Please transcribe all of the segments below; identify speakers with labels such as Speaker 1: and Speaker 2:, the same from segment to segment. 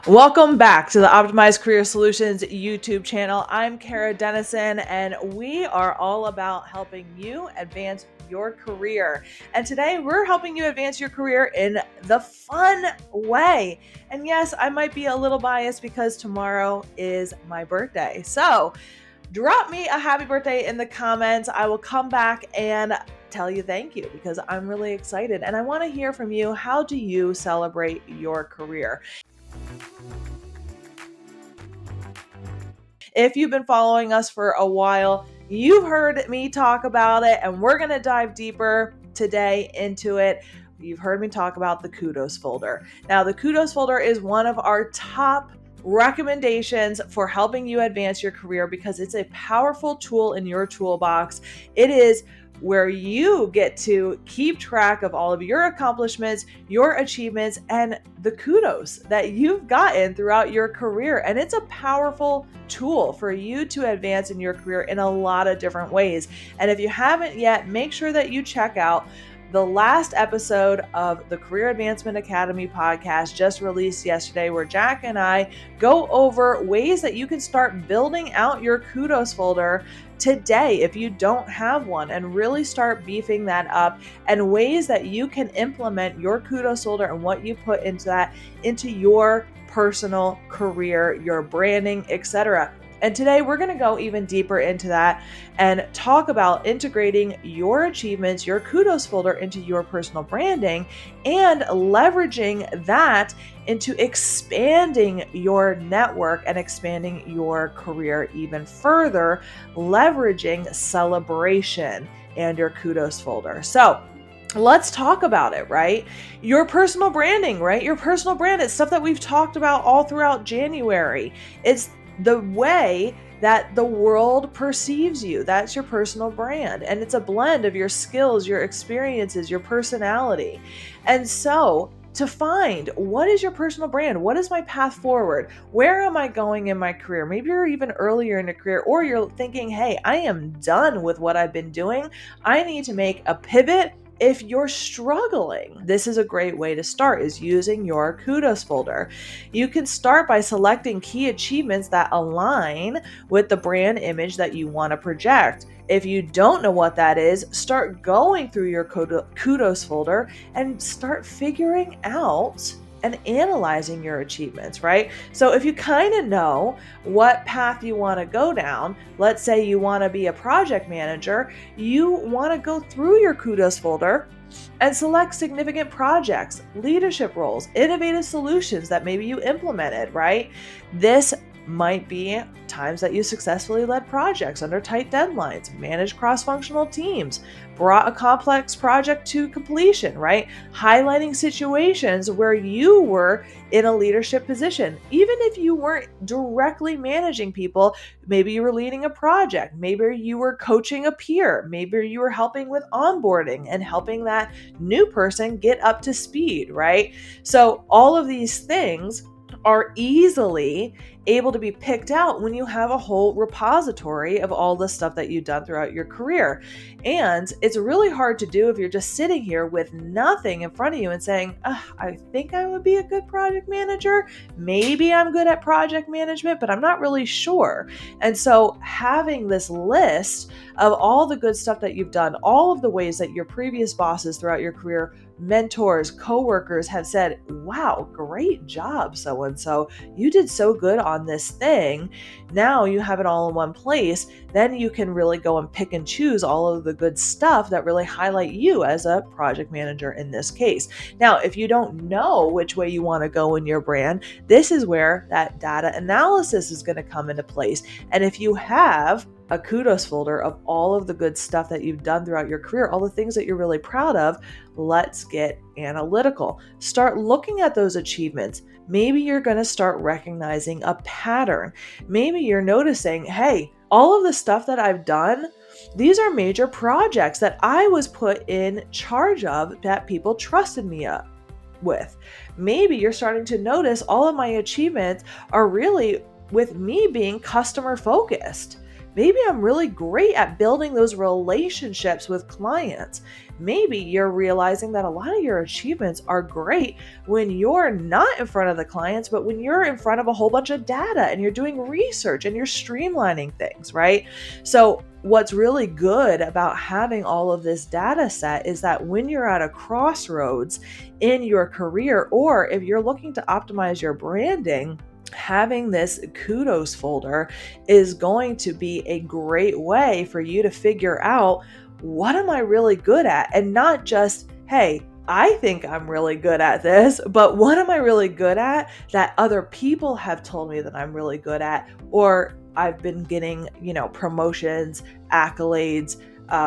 Speaker 1: Welcome back to the Optimized Career Solutions YouTube channel. I'm Kara Dennison, and we are all about helping you advance your career. And today we're helping you advance your career in the fun way. And yes, I might be a little biased because tomorrow is my birthday. So drop me a happy birthday in the comments. I will come back and tell you thank you because I'm really excited. And I want to hear from you. How do you celebrate your career? If you've been following us for a while, you've heard me talk about it, and we're going to dive deeper today into it. You've heard me talk about the kudos folder. Now, the kudos folder is one of our top recommendations for helping you advance your career because it's a powerful tool in your toolbox. It is where you get to keep track of all of your accomplishments, your achievements, and the kudos that you've gotten throughout your career. And it's a powerful tool for you to advance in your career in a lot of different ways. And if you haven't yet, make sure that you check out the last episode of the Career Advancement Academy podcast just released yesterday, where Jack and I go over ways that you can start building out your kudos folder today if you don't have one, and really start beefing that up, and ways that you can implement your kudos folder and what you put into your personal career, your branding, etc. And today we're going to go even deeper into that and talk about integrating your achievements, your kudos folder, into your personal branding, and leveraging that into expanding your network and expanding your career even further, leveraging celebration and your kudos folder. So let's talk about it, right? Your personal branding, right? Your personal brand is stuff that we've talked about all throughout January. It's the way that the world perceives you. That's your personal brand. And it's a blend of your skills, your experiences, your personality. And so to find what is your personal brand, what is my path forward, where am I going in my career? Maybe you're even earlier in a career, or you're thinking, hey, I am done with what I've been doing. I need to make a pivot. If you're struggling, this is a great way to start, is using your kudos folder. You can start by selecting key achievements that align with the brand image that you want to project. If you don't know what that is, start going through your kudos folder and start figuring out and analyzing your achievements, right? So if you kind of know what path you want to go down, let's say you want to be a project manager, you want to go through your kudos folder and select significant projects, leadership roles, innovative solutions that maybe you implemented, right? This might be times that you successfully led projects under tight deadlines, managed cross-functional teams, brought a complex project to completion, right? Highlighting situations where you were in a leadership position. Even if you weren't directly managing people, maybe you were leading a project, maybe you were coaching a peer, maybe you were helping with onboarding and helping that new person get up to speed, right? So all of these things are easily able to be picked out when you have a whole repository of all the stuff that you've done throughout your career. And it's really hard to do if you're just sitting here with nothing in front of you and saying, I think I would be a good project manager. Maybe I'm good at project management, but I'm not really sure. And so having this list of all the good stuff that you've done, all of the ways that your previous bosses throughout your career, mentors, coworkers have said, wow, great job, so-and-so. You did so good on this thing. Now you have it all in one place. Then you can really go and pick and choose all of the good stuff that really highlight you as a project manager in this case. Now, if you don't know which way you want to go in your brand, this is where that data analysis is going to come into place. And if you have a kudos folder of all of the good stuff that you've done throughout your career, all the things that you're really proud of, let's get analytical. Start looking at those achievements. Maybe you're going to start recognizing a pattern. Maybe you're noticing, hey, all of the stuff that I've done, these are major projects that I was put in charge of that people trusted me with. Maybe you're starting to notice all of my achievements are really with me being customer focused. maybe I'm really great at building those relationships with clients. Maybe you're realizing that a lot of your achievements are great when you're not in front of the clients, but when you're in front of a whole bunch of data and you're doing research and you're streamlining things, right? So what's really good about having all of this data set is that when you're at a crossroads in your career, or if you're looking to optimize your branding, having this kudos folder is going to be a great way for you to figure out, what am I really good at? And not just, hey, I think I'm really good at this, but what am I really good at that other people have told me that I'm really good at, or I've been getting, promotions, accolades,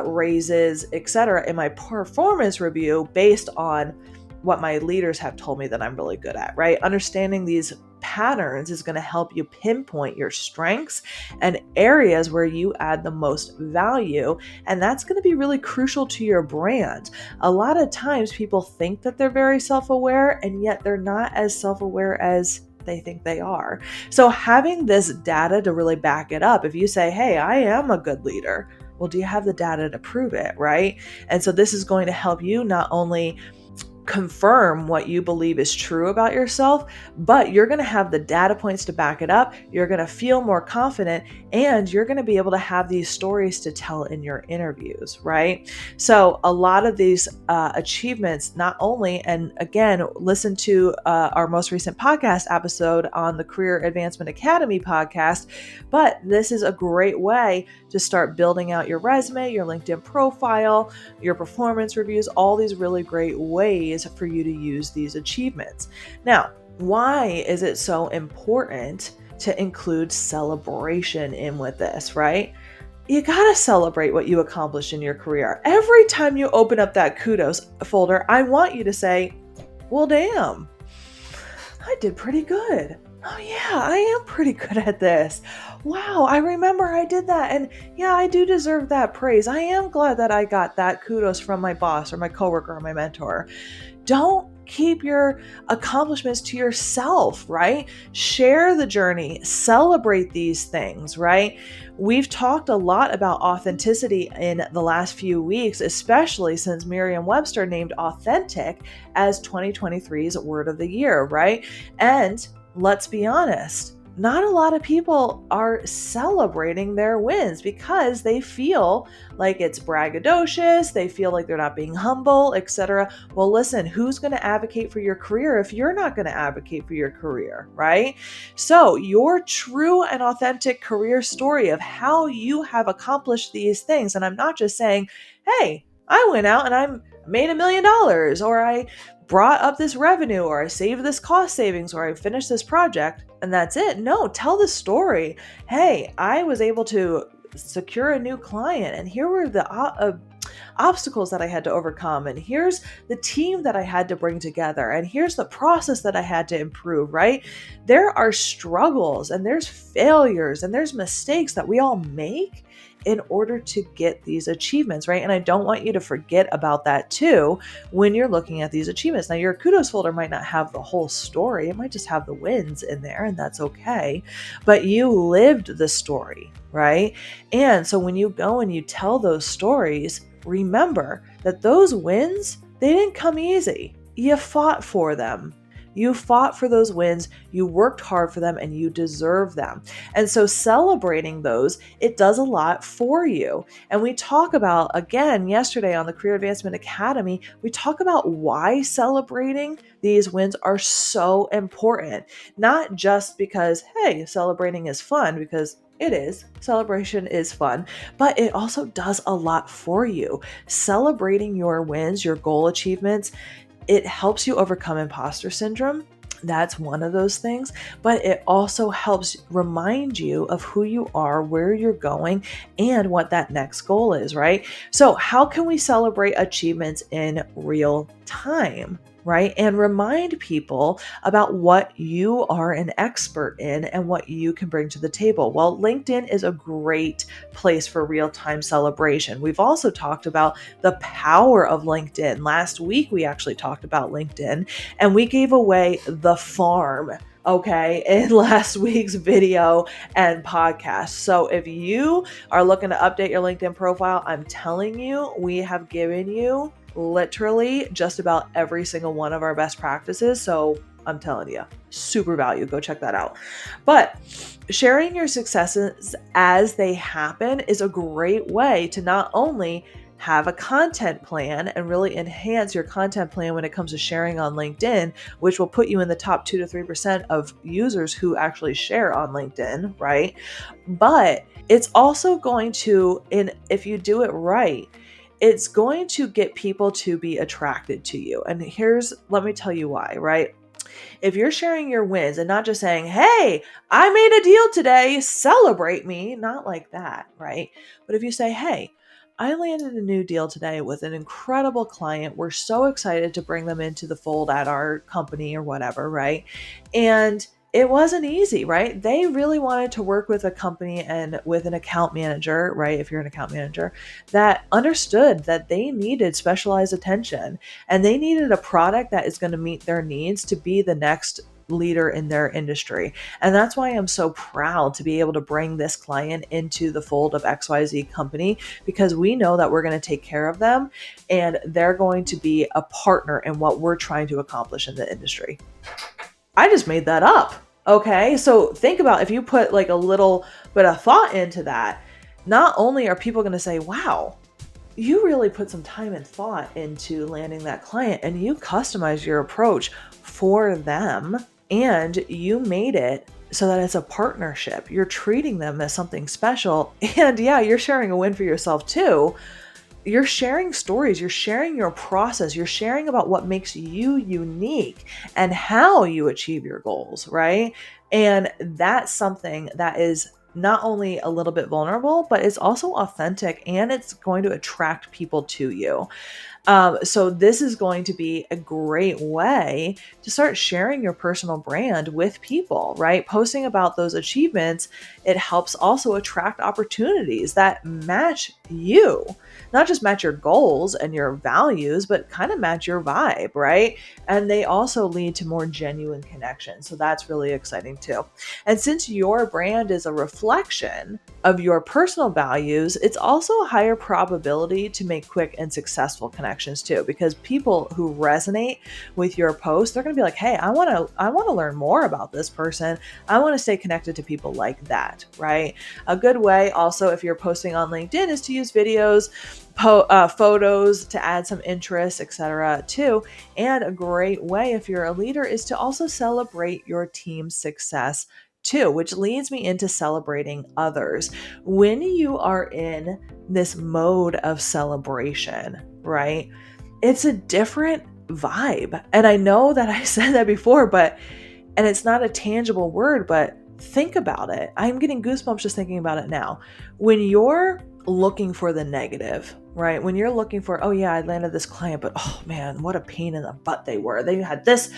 Speaker 1: raises, etc. in my performance review based on what my leaders have told me that I'm really good at, right? Understanding these patterns is going to help you pinpoint your strengths and areas where you add the most value. And that's going to be really crucial to your brand. A lot of times people think that they're very self-aware, and yet they're not as self-aware as they think they are. So having this data to really back it up, if you say, hey, I am a good leader, well, do you have the data to prove it, right? And so this is going to help you not only confirm what you believe is true about yourself, but you're going to have the data points to back it up. You're going to feel more confident, and you're going to be able to have these stories to tell in your interviews, right? So a lot of these achievements, not only, and again, listen to our most recent podcast episode on the Career Advancement Academy podcast, but this is a great way to start building out your resume, your LinkedIn profile, your performance reviews, all these really great ways for you to use these achievements. Now, why is it so important to include celebration in with this, right? You gotta celebrate what you accomplished in your career. Every time you open up that kudos folder, I want you to say, well, damn, I did pretty good. Oh yeah, I am pretty good at this. Wow, I remember I did that. And yeah, I do deserve that praise. I am glad that I got that kudos from my boss or my coworker or my mentor. Don't keep your accomplishments to yourself, right? Share the journey, celebrate these things, right? We've talked a lot about authenticity in the last few weeks, especially since Merriam-Webster named authentic as 2023's word of the year, right? And let's be honest, not a lot of people are celebrating their wins because they feel like it's braggadocious, they feel like they're not being humble, etc. Well, listen, who's going to advocate for your career if you're not going to advocate for your career, right? So your true and authentic career story of how you have accomplished these things, and I'm not just saying, hey, I went out and I made $1 million, or I brought up this revenue, or I saved this cost savings, or I finished this project, and that's it. No, tell the story. Hey, I was able to secure a new client, and here were the obstacles that I had to overcome, and here's the team that I had to bring together, and here's the process that I had to improve, right? There are struggles, and there's failures, and there's mistakes that we all make in order to get these achievements, right? And I don't want you to forget about that too when you're looking at these achievements. Now, your kudos folder might not have the whole story. It might just have the wins in there, and that's okay. But you lived the story, right? And so when you go and you tell those stories, remember that those wins, they didn't come easy. You fought for them. You fought for those wins, you worked hard for them, and you deserve them. And so celebrating those, it does a lot for you. And we talk about, again, yesterday on the Career Advancement Academy, we talk about why celebrating these wins are so important. Not just because, hey, celebrating is fun, because it is. Celebration is fun, but it also does a lot for you. Celebrating your wins, your goal achievements, it helps you overcome imposter syndrome. That's one of those things, but it also helps remind you of who you are, where you're going, and what that next goal is, right? So how can we celebrate achievements in real time, right? And remind people about what you are an expert in and what you can bring to the table. Well, LinkedIn is a great place for real-time celebration. We've also talked about the power of LinkedIn. Last week, we actually talked about LinkedIn, and we gave away the farm okay, in last week's video and podcast. So if you are looking to update your LinkedIn profile, I'm telling you, we have given you literally just about every single one of our best practices. So I'm telling you, super value. Go check that out. But sharing your successes as they happen is a great way to not only have a content plan and really enhance your content plan when it comes to sharing on LinkedIn, which will put you in the top 2 to 3% of users who actually share on LinkedIn, right? But it's also going to, if you do it right, it's going to get people to be attracted to you. And let me tell you why, right? If you're sharing your wins and not just saying, hey, I made a deal today, celebrate me, not like that, right? But if you say, hey, I landed a new deal today with an incredible client. We're so excited to bring them into the fold at our company or whatever, right? And it wasn't easy, right? They really wanted to work with a company and with an account manager, right? If you're an account manager, that understood that they needed specialized attention and they needed a product that is going to meet their needs to be the next leader in their industry. And that's why I'm so proud to be able to bring this client into the fold of XYZ company, because we know that we're going to take care of them and they're going to be a partner in what we're trying to accomplish in the industry. I just made that up. Okay. So think about if you put like a little bit of thought into that, not only are people going to say, wow, you really put some time and thought into landing that client and you customize your approach for them and you made it so that it's a partnership. You're treating them as something special. And yeah, you're sharing a win for yourself too. You're sharing stories, you're sharing your process, you're sharing about what makes you unique and how you achieve your goals, right? And that's something that is not only a little bit vulnerable, but it's also authentic and it's going to attract people to you. So this is going to be a great way to start sharing your personal brand with people, right? Posting about those achievements, it helps also attract opportunities that match you, not just match your goals and your values, but kind of match your vibe, right? And they also lead to more genuine connections. So that's really exciting too. And since your brand is a reflection of your personal values, it's also a higher probability to make quick and successful connections too, because people who resonate with your post, they're going to be like, hey, I want to learn more about this person. I want to stay connected to people like that, right? A good way also, if you're posting on LinkedIn, is to use videos, photos to add some interest, etc. too. And a great way, if you're a leader, is to also celebrate your team's success too, which leads me into celebrating others. When you are in this mode of celebration, right? It's a different vibe. And I know that I said that before, and it's not a tangible word, but think about it. I'm getting goosebumps just thinking about it now. When you're looking for the negative, right? When you're looking for, oh yeah, I landed this client, but oh man, what a pain in the butt they were. They had this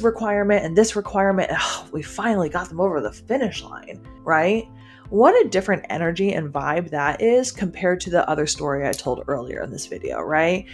Speaker 1: requirement and this requirement. And, oh, we finally got them over the finish line, right? What a different energy and vibe that is compared to the other story I told earlier in this video, right?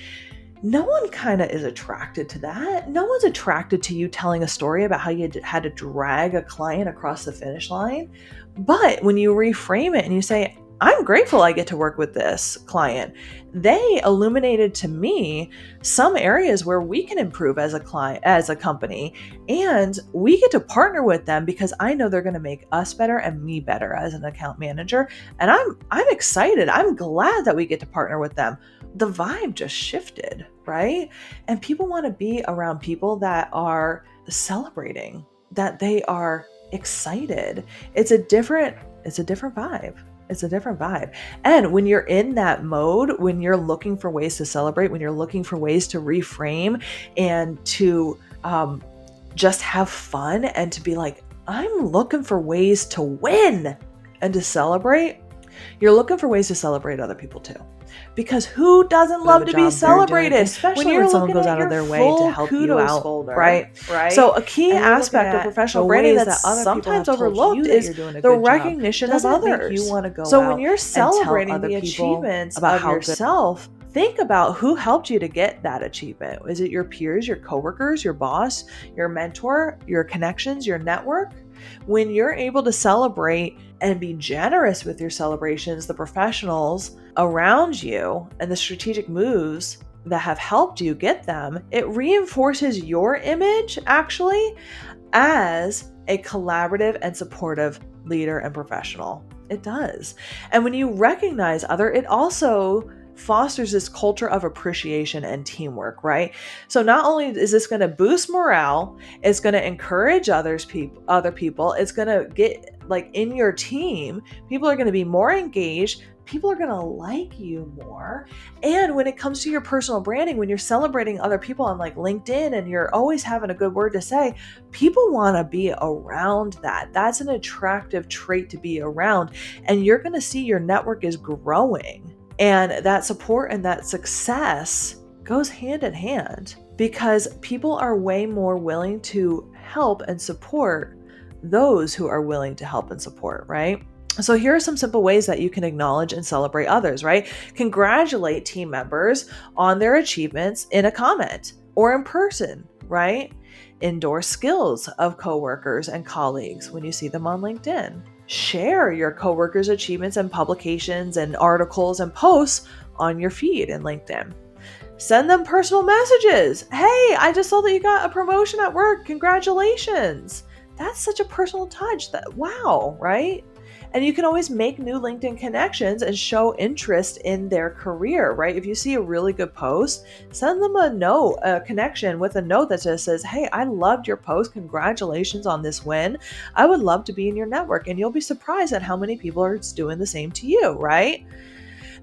Speaker 1: No one kind of is attracted to that. No one's attracted to you telling a story about how you had to drag a client across the finish line. But when you reframe it and you say, I'm grateful I get to work with this client. They illuminated to me some areas where we can improve as a client, as a company, and we get to partner with them because I know they're going to make us better and me better as an account manager. And I'm excited. I'm glad that we get to partner with them. The vibe just shifted, right? And people want to be around people that are celebrating, that they are excited. It's a different vibe. It's a different vibe. And when you're in that mode, when you're looking for ways to celebrate, when you're looking for ways to reframe and to just have fun and to be like, I'm looking for ways to win and to celebrate, you're looking for ways to celebrate other people too. Because who doesn't love to be celebrated, especially when someone goes out of their way to help you out, folder, right? So a key aspect of professional branding that's sometimes overlooked is the recognition of others. So when you're celebrating the achievements of yourself, think about who helped you to get that achievement. Is it your peers, your coworkers, your boss, your mentor, your connections, your network? When you're able to celebrate and be generous with your celebrations, the professionals around you and the strategic moves that have helped you get them, it reinforces your image actually as a collaborative and supportive leader and professional. It does. And when you recognize it also fosters this culture of appreciation and teamwork, right? So not only is this going to boost morale, it's going to encourage other people, it's going to get in your team, people are going to be more engaged, people are going to like you more. And when it comes to your personal branding, when you're celebrating other people on LinkedIn and you're always having a good word to say, people want to be around that. That's an attractive trait to be around. And you're going to see your network is growing. And that support and that success goes hand in hand because people are way more willing to help and support those who are willing to help and support, right? So here are some simple ways that you can acknowledge and celebrate others, right? Congratulate team members on their achievements in a comment or in person, right? Endorse skills of coworkers and colleagues when you see them on LinkedIn. Share your coworkers' achievements and publications and articles and posts on your feed in LinkedIn. Send them personal messages. Hey, I just saw that you got a promotion at work. Congratulations. That's such a personal touch. Wow, right? And you can always make new LinkedIn connections and show interest in their career, right? If you see a really good post, send them a connection with a note that just says, hey, I loved your post. Congratulations on this win. I would love to be in your network. And you'll be surprised at how many people are doing the same to you, right?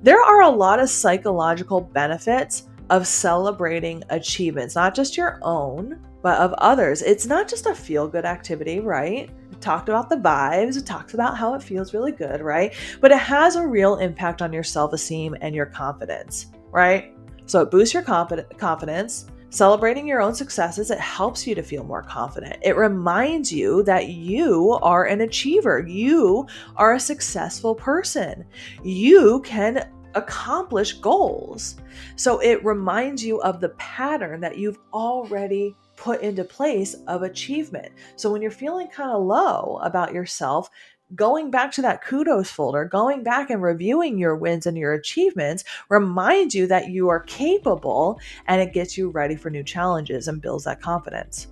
Speaker 1: There are a lot of psychological benefits of celebrating achievements, not just your own, but of others. It's not just a feel-good activity, right? We talked about the vibes, it talks about how it feels really good, right? But it has a real impact on your self-esteem and your confidence, right? So it boosts your confidence. Celebrating your own successes, it helps you to feel more confident. It reminds you that you are an achiever. You are a successful person. You can accomplish goals. So it reminds you of the pattern that you've already put into place of achievement. So when you're feeling kind of low about yourself, going back to that kudos folder, going back and reviewing your wins and your achievements reminds you that you are capable, and it gets you ready for new challenges and builds that confidence.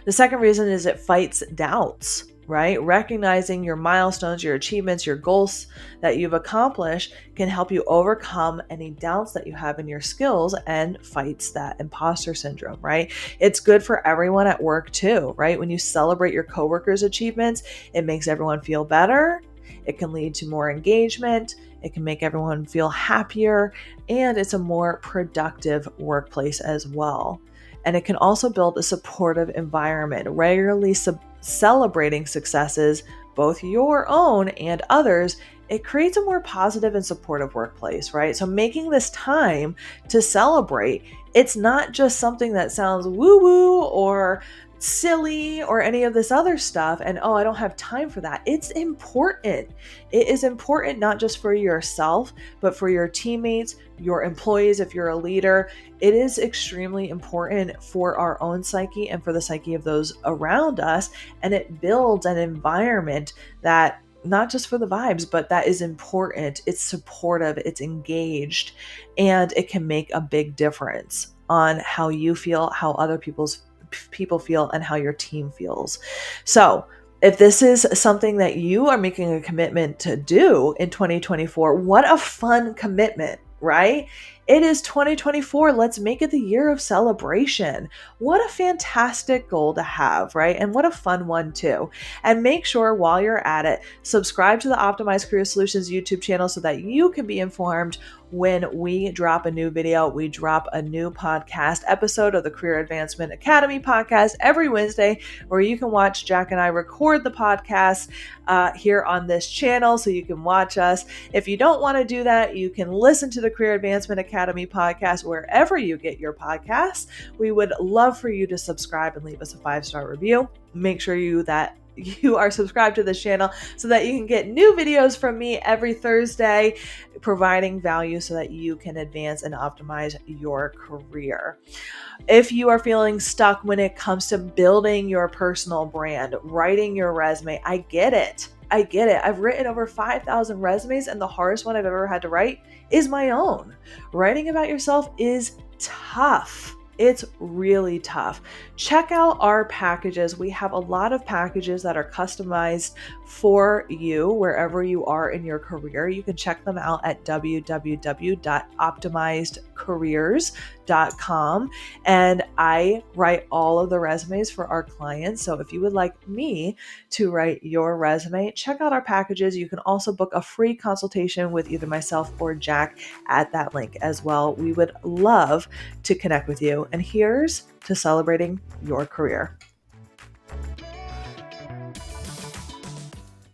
Speaker 1: The second reason is it fights doubts, right? Recognizing your milestones, your achievements, your goals that you've accomplished can help you overcome any doubts that you have in your skills and fights that imposter syndrome, right? It's good for everyone at work too, right? When you celebrate your coworkers' achievements, it makes everyone feel better. It can lead to more engagement. It can make everyone feel happier, and it's a more productive workplace as well. And it can also build a supportive environment. Regularly celebrating successes, both your own and others, it creates a more positive and supportive workplace, right? So making this time to celebrate, it's not just something that sounds woo-woo or silly or any of this other stuff and I don't have time for that. It's important. It is important not just for yourself, but for your teammates, your employees. If you're a leader, it is extremely important for our own psyche and for the psyche of those around us. And it builds an environment that not just for the vibes, but that is important. It's supportive, it's engaged, and it can make a big difference on how you feel, how other people feel, and how your team feels. So if this is something that you are making a commitment to do in 2024, what a fun commitment, right? It is 2024. Let's make it the year of celebration. What a fantastic goal to have, right? And what a fun one too. And make sure while you're at it, subscribe to the Optimized Career Solutions YouTube channel so that you can be informed when we drop a new video. We drop a new podcast episode of the Career Advancement Academy podcast every Wednesday, where you can watch Jack and I record the podcast here on this channel so you can watch us. If you don't want to do that, you can listen to the Career Advancement Academy podcast wherever you get your podcasts. We would love for you to subscribe and leave us a 5-star review. Make sure you are subscribed to this channel so that you can get new videos from me every Thursday, providing value so that you can advance and optimize your career. If you are feeling stuck when it comes to building your personal brand, writing your resume, I get it. I get it. I've written over 5,000 resumes, and the hardest one I've ever had to write is my own. Writing about yourself is tough. It's really tough. Check out our packages. We have a lot of packages that are customized for you wherever you are in your career. You can check them out at www.optimizedcareers.com. And I write all of the resumes for our clients. So if you would like me to write your resume, check out our packages. You can also book a free consultation with either myself or Jack at that link as well. We would love to connect with you. And here's to celebrating your career.